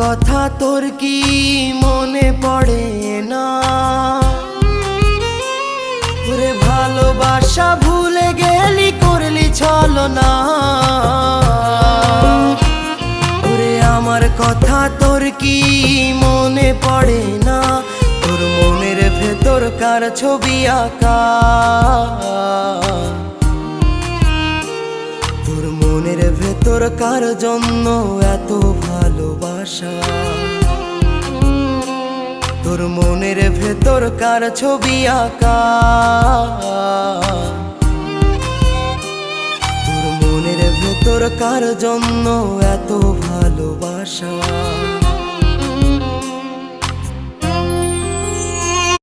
কথা তোর কি মনে পড়ে না? ওরে ভালোবাসা ভুলে গেলি, করলি ছলনা। ওরে আমার কথা তোর কি মনে পড়ে না? তোর মনের ভেতর কার ছবি আঁকা? তোর মনের ভেতর কার জন্য এত ভালোবাসা? তোর মনের ভেতর কার ছবি আঁকা? তোর মনের ভেতর কার জন্য এত ভালোবাসা?